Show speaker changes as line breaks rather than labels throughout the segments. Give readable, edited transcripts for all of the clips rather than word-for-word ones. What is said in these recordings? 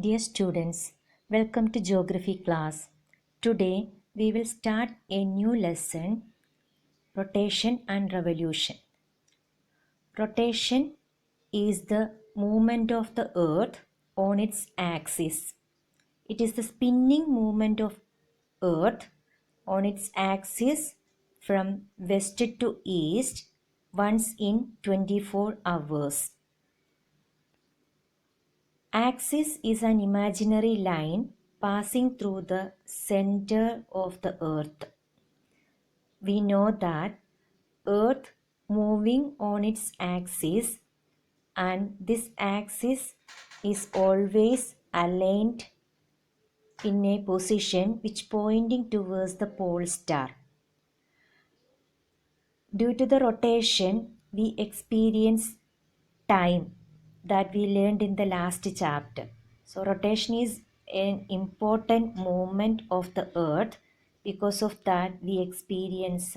Dear students, welcome to Geography class. Today we will start a new lesson, Rotation and Revolution. Rotation is the movement of the earth on its axis. It is the spinning movement of earth on its axis from west to east once in 24 hours. Axis is an imaginary line passing through the center of the earth. We know that earth moving on its axis, and this axis is always aligned in a position which pointing towards the pole star. Due to the rotation, we experience time that we learned in the last chapter. So rotation is an important movement of the earth. Because of that, we experience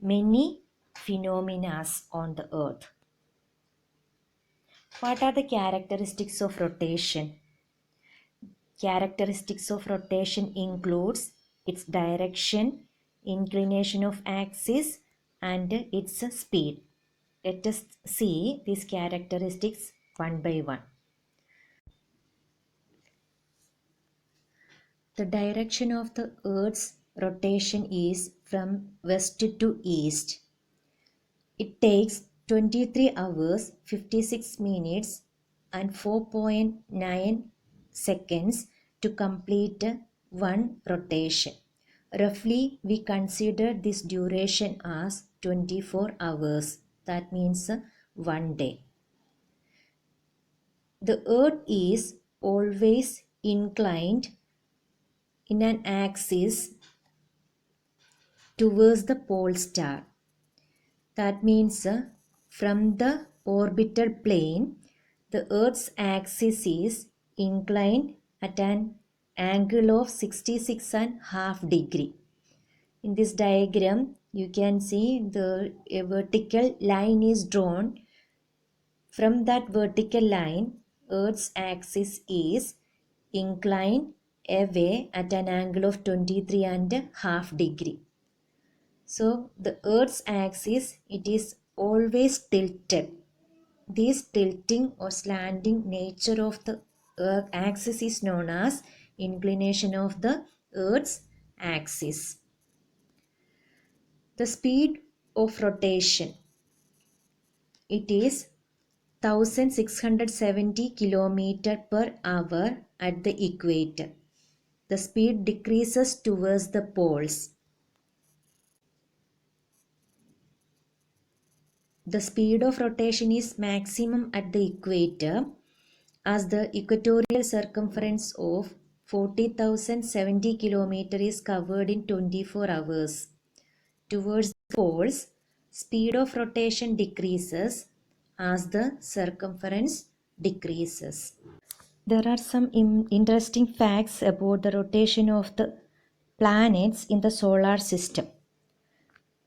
many phenomena on the earth. What are the characteristics of rotation? Characteristics of rotation includes its direction, inclination of axis, and its speed. Let us see these characteristics one by one. The direction of the Earth's rotation is from west to east. It takes 23 hours, 56 minutes and 4.9 seconds to complete one rotation. Roughly, we consider this duration as 24 hours. That means one day. The Earth is always inclined in an axis towards the pole star. That means from the orbital plane, the Earth's axis is inclined at an angle of 66.5 degree. In this diagram, you can see a vertical line is drawn. From that vertical line, Earth's axis is inclined away at an angle of 23.5 degree. So the Earth's axis, it is always tilted. This tilting or slanting nature of the Earth axis is known as inclination of the Earth's axis. The speed of rotation, it is 1670 km per hour at the equator. The speed decreases towards the poles. The speed of rotation is maximum at the equator, as the equatorial circumference of 40,070 km is covered in 24 hours. Towards the poles, speed of rotation decreases as the circumference decreases. There are some interesting facts about the rotation of the planets in the solar system.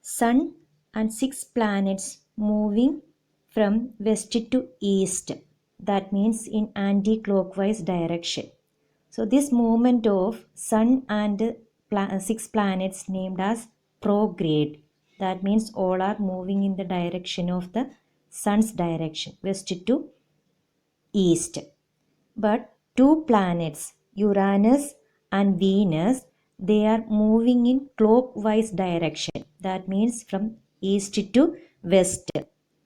Sun and 6 planets moving from west to east. That means in anti-clockwise direction. So this movement of Sun and 6 planets named as prograde. That means all are moving in the direction of the Sun's direction, west to east. But 2 planets, Uranus and Venus, they are moving in clockwise direction. That means from east to west.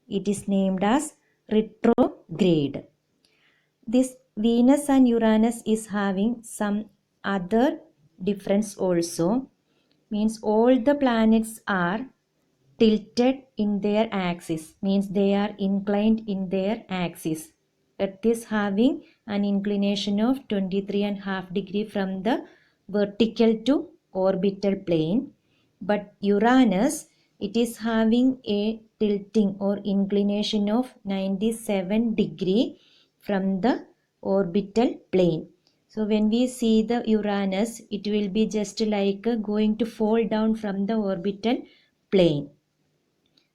It is named as retrograde. This Venus and Uranus is having some other difference also. Means all the planets are tilted in their axis. Means they are inclined in their axis. Earth is having an inclination of 23.5 degree from the vertical to orbital plane. But Uranus, it is having a tilting or inclination of 97 degree from the orbital plane. So when we see the Uranus, it will be just like going to fall down from the orbital plane.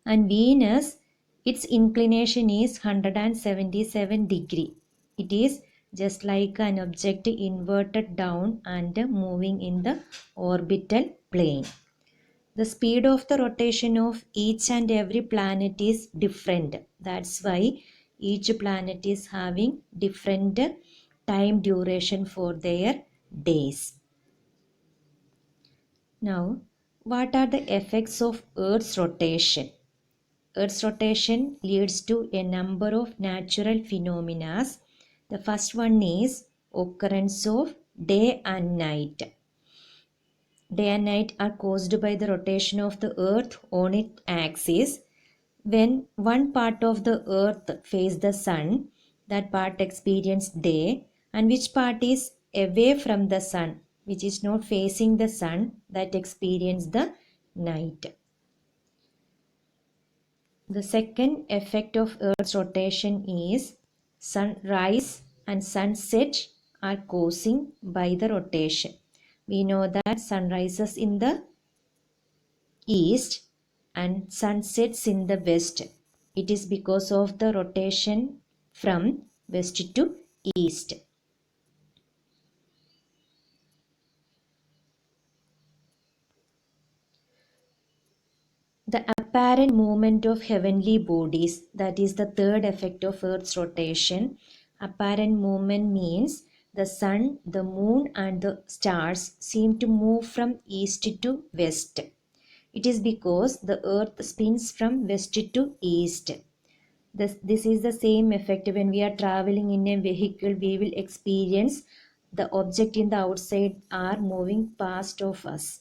And Venus, its inclination is 177 degree. It is just like an object inverted down and moving in the orbital plane. The speed of the rotation of each and every planet is different. That's why each planet is having different time duration for their days. Now, what are the effects of Earth's rotation? Earth's rotation leads to a number of natural phenomena. The first one is occurrence of day and night. Day and night are caused by the rotation of the earth on its axis. When one part of the earth faces the sun, that part experiences day, and which part is away from the sun, which is not facing the sun, that experiences the night. The second effect of Earth's rotation is sunrise and sunset are causing by the rotation. We know that sun rises in the east and sun sets in the west. It is because of the rotation from west to east. The apparent movement of heavenly bodies, that is the third effect of Earth's rotation. Apparent movement means the sun, the moon and the stars seem to move from east to west. It is because the earth spins from west to east. This is the same effect when we are traveling in a vehicle. We will experience the object in the outside are moving past of us.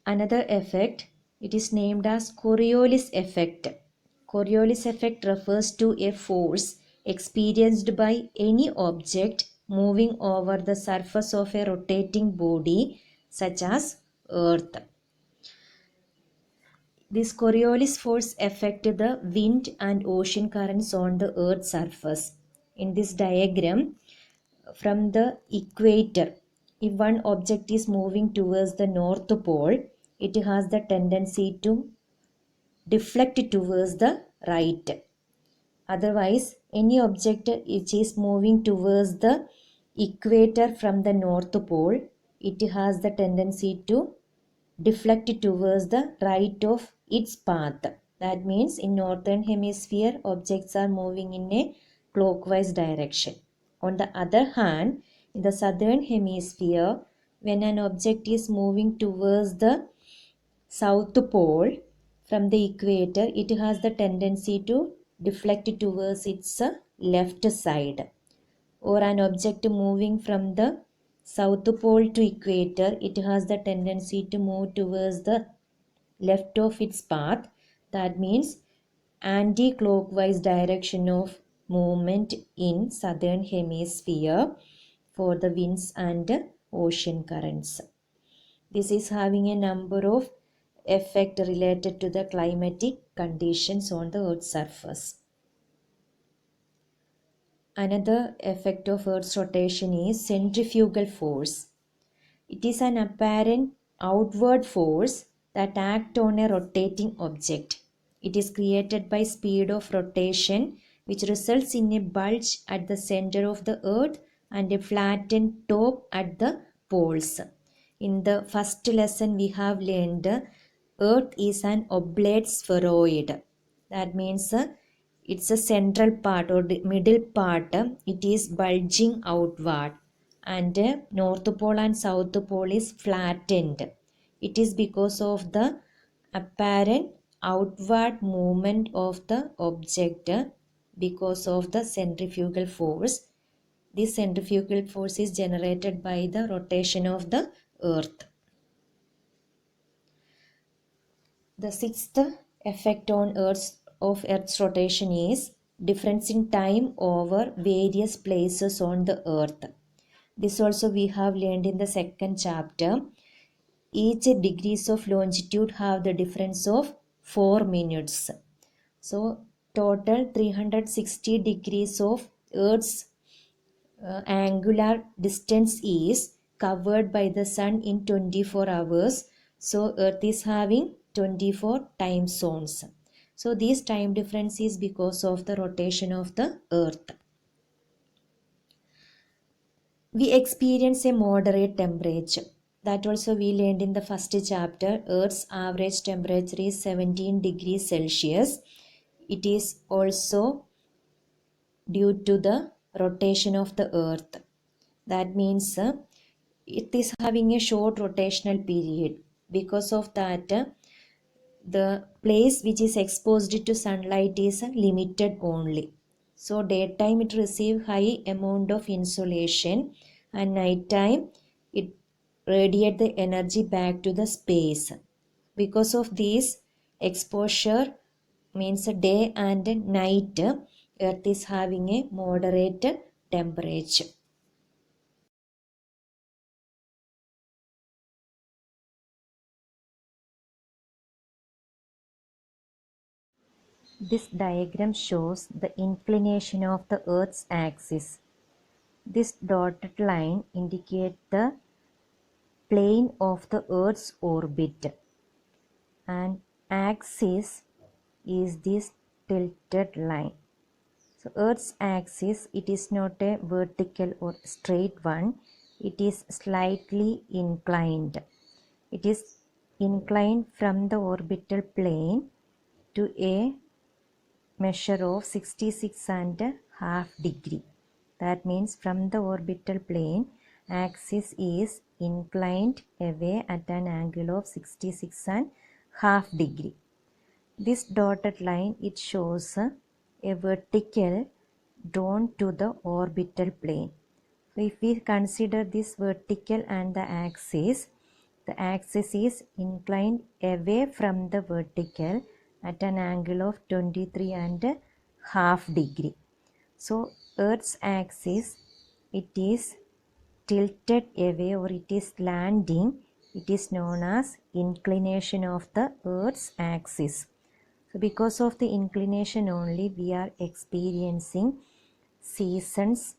Another effect, it is named as Coriolis effect. Coriolis effect refers to a force experienced by any object moving over the surface of a rotating body such as Earth. This Coriolis force affects the wind and ocean currents on the Earth's surface. In this diagram, from the equator, if one object is moving towards the North Pole, it has the tendency to deflect towards the right. Otherwise, any object which is moving towards the equator from the North Pole, it has the tendency to deflect towards the right of its path. That means in northern hemisphere, objects are moving in a clockwise direction. On the other hand, in the southern hemisphere, when an object is moving towards the south pole from the equator, it has the tendency to deflect towards its left side. Or an object moving from the south pole to equator, it has the tendency to move towards the left of its path. That means anti-clockwise direction of movement in southern hemisphere for the winds and ocean currents. This is having a number of effects related to the climatic conditions on the Earth's surface. Another effect of Earth's rotation is centrifugal force. It is an apparent outward force that acts on a rotating object. It is created by speed of rotation, which results in a bulge at the center of the earth and a flattened top at the poles. In the first lesson we have learned earth is an oblate spheroid. That means it's a central part or the middle part, it is bulging outward, and north pole and south pole is flattened. It is because of the apparent outward movement of the object because of the centrifugal force. This centrifugal force is generated by the rotation of the earth. The sixth effect on Earth's rotation is difference in time over various places on the earth. This also we have learned in the second chapter. Each degrees of longitude have the difference of 4 minutes. So total 360 degrees of Earth's angular distance is covered by the sun in 24 hours. So Earth is having 24 time zones. So this time difference is because of the rotation of the earth. We experience a moderate temperature. That also we learned in the first chapter. Earth's average temperature is 17 degrees Celsius. It is also due to the rotation of the earth. That means it is having a short rotational period. Because of that, the place which is exposed to sunlight is limited only. So daytime it receive high amount of insolation, and nighttime it radiate the energy back to the space. Because of this exposure means day and night, earth is having a moderate temperature. This diagram shows the inclination of the earth's axis. This dotted line indicates the plane of the earth's orbit, and axis is this tilted line. So earth's axis, it is not a vertical or straight one, it is slightly inclined. It is inclined from the orbital plane to a measure of 66.5 degree. That means from the orbital plane, axis is inclined away at an angle of 66.5 degree. This dotted line, it shows a vertical drawn to the orbital plane. So if we consider this vertical and the axis is inclined away from the vertical at an angle of 23.5 degree. So Earth's axis, it is tilted away or it is slanting. It is known as inclination of the Earth's axis. So because of the inclination only, we are experiencing seasons,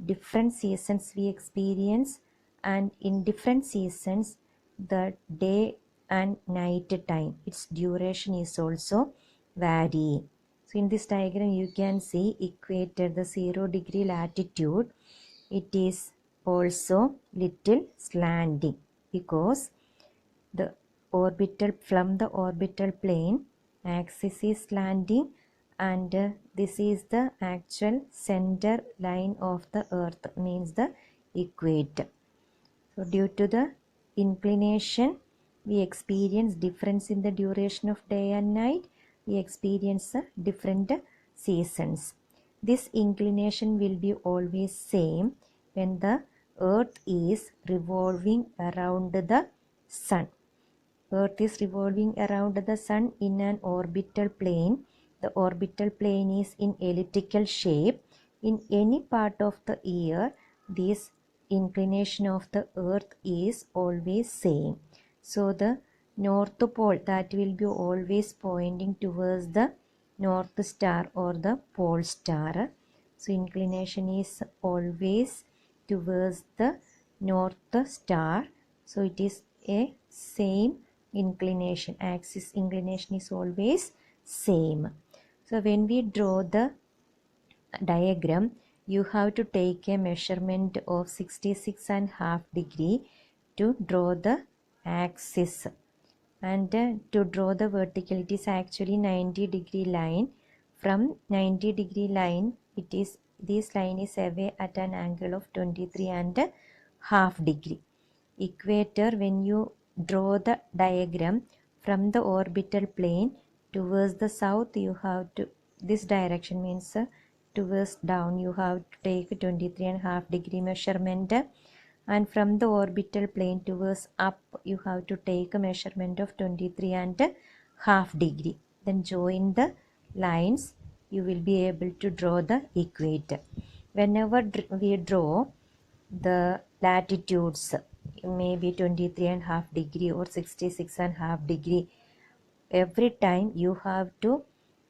different seasons we experience, and in different seasons the day and night time, its duration is also varying. So in this diagram you can see equator, the 0 degree latitude, it is also little slanting because the from the orbital plane axis is slanting, and this is the actual center line of the earth, means the equator. So due to the inclination, we experience difference in the duration of day and night. We experience different seasons. This inclination will be always same when the earth is revolving around the sun. Earth is revolving around the sun in an orbital plane. The orbital plane is in elliptical shape. In any part of the year, this inclination of the earth is always same. So the north pole, that will be always pointing towards the north star or the pole star. So inclination is always towards the north star. So it is a same inclination. Axis inclination is always same. So when we draw the diagram, you have to take a measurement of 66.5 degree to draw the axis, and to draw the vertical, it is actually 90 degree line. From 90 degree line, it is, this line is away at an angle of 23.5 degree. Equator, when you draw the diagram from the orbital plane towards the south, you have to, this direction means towards down, you have to take 23.5 degree measurement, and from the orbital plane towards up, you have to take a measurement of 23.5 degree. Then join the lines, you will be able to draw the equator. Whenever we draw the latitudes, maybe 23.5 degree or 66.5 degree, every time you have to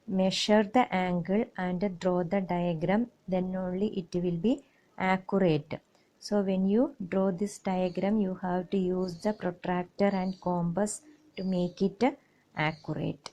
measure the angle and draw the diagram, then only it will be accurate. So when you draw this diagram, you have to use the protractor and compass to make it accurate.